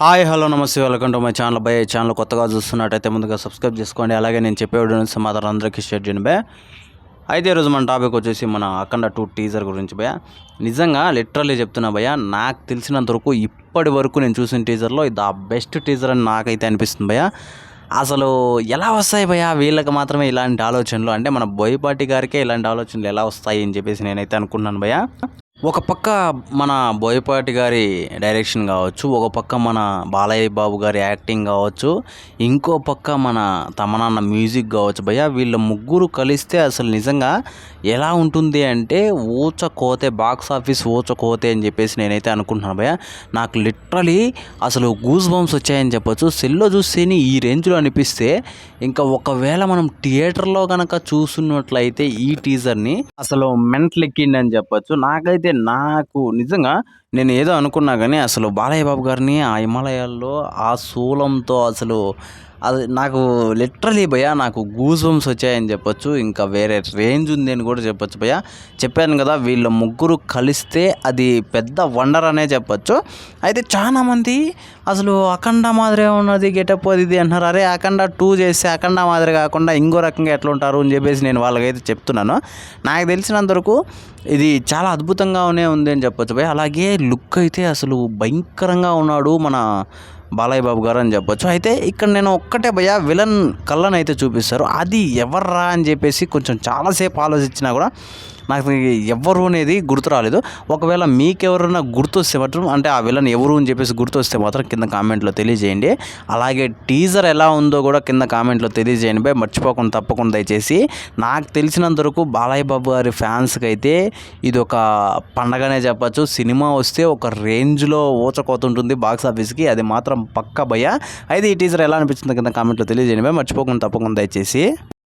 Hi hello నమస్తే welcome to my channel by channel కొత్తగా చూస్తున్నట్టయితే ముందుగా సబ్స్క్రైబ్ చేసుకోండి. అలాగే నేను చెప్పే వీడియోని సమాధానం అందరికీ షేర్ చేయండి బే. అయితే ఈరోజు మన టాపిక్ వచ్చేసి మన అఖండ 2 టీజర్ గురించి భయ. నిజంగా లిటరల్లీ చెప్తున్నా భయ, నాకు తెలిసినంత వరకు ఇప్పటి వరకు నేను చూసిన టీజర్లో ఇది ద బెస్ట్ టీజర్ అని నాకైతే అనిపిస్తుంది భయ. అసలు ఎలా వస్తాయి భయ వీళ్ళకి మాత్రమే ఇలాంటి ఆలోచనలు, అంటే మన బోయపాటి గారికే ఇలాంటి ఆలోచనలు ఎలా వస్తాయి అని చెప్పేసి నేనైతే అనుకున్నాను భయ. ఒక పక్క మన బోయపాటి గారి డైరెక్షన్ కావచ్చు, ఒక పక్క మన బాలయ్య బాబు గారి యాక్టింగ్ కావచ్చు, ఇంకో పక్క మన తమనన్న మ్యూజిక్ కావచ్చు భయ్య. వీళ్ళ ముగ్గురు కలిస్తే అసలు నిజంగా ఎలా ఉంటుంది అంటే ఊచకోతే, బాక్స్ ఆఫీస్ ఊచకోతే అని చెప్పేసి నేనైతే అనుకుంటున్నాను భయ్య. నాకు లిటరలీ అసలు గూస్ బంప్స్ వచ్చాయని చెప్పొచ్చు. సెల్లో చూస్తేనే ఈ రేంజ్లో అనిపిస్తే ఇంకా ఒకవేళ మనం థియేటర్లో కనుక చూస్తున్నట్లయితే ఈ టీజర్ని అసలు మెంటల్ ఎక్కిందని చెప్పొచ్చు. నాకు నిజంగా నేను ఏదో అనుకున్నా కానీ అసలు బాలయ్య బాబు గారిని ఆ హిమాలయాల్లో ఆ శూలంతో అసలు అది నాకు లిటరలీ భయ్య నాకు గూస్ బంప్స్ వచ్చాయని చెప్పొచ్చు. ఇంకా వేరే రేంజ్ ఉంది అని కూడా చెప్పొచ్చు భయ్య. చెప్పాను కదా, వీళ్ళ ముగ్గురు కలిస్తే అది పెద్ద వండర్ అనే చెప్పొచ్చు. అయితే చాలామంది అసలు అఖండ మాదిరే ఉన్నది గెటప్ అది ఇది అంటున్నారు. అరే అఖండ 2 చేస్తే అఖండ మాదిరి కాకుండా ఇంకో రకంగా ఎట్లా ఉంటారు అని చెప్పేసి నేను వాళ్ళకైతే చెప్తున్నాను. నాకు తెలిసినంతవరకు ఇది చాలా అద్భుతంగానే ఉంది అని చెప్పొచ్చు భయ్య. అలాగే లుక్ అయితే అసలు భయంకరంగా ఉన్నాడు మన బాలయ్య బాబు గారు అని చెప్పొచ్చు. అయితే ఇక్కడ నేను ఒక్కటే భయ్య, విలన్ కళ్ళని అయితే చూపిస్తారు, అది ఎవర్రా అని చెప్పేసి కొంచెం చాలాసేపు ఆలోచించినా కూడా నాకు ఎవరు అనేది గుర్తు రాలేదు. ఒకవేళ మీకెవరైనా గుర్తొస్తే మాత్రం, అంటే ఆ విలన్ ఎవరు అని చెప్పేసి గుర్తొస్తే మాత్రం కింద కామెంట్లో తెలియజేయండి. అలాగే టీజర్ ఎలా ఉందో కూడా కింద కామెంట్లో తెలియజేయండి భయ్, మర్చిపోకుండా తప్పకుండా దయచేసి. నాకు తెలిసినంత వరకు బాలయ్య బాబు గారి ఫ్యాన్స్కి అయితే ఇది ఒక పండగనే చెప్పచ్చు. సినిమా వస్తే ఒక రేంజ్లో ఊచకోతుంటుంది బాక్స్ ఆఫీస్కి, అది మాత్రం పక్క భయ్య. అయితే ఈ టీజర్ ఎలా అనిపించిందో కింద కామెంట్లో తెలియజేయండి భయ్, మర్చిపోకుండా తప్పకుండా దయచేసి.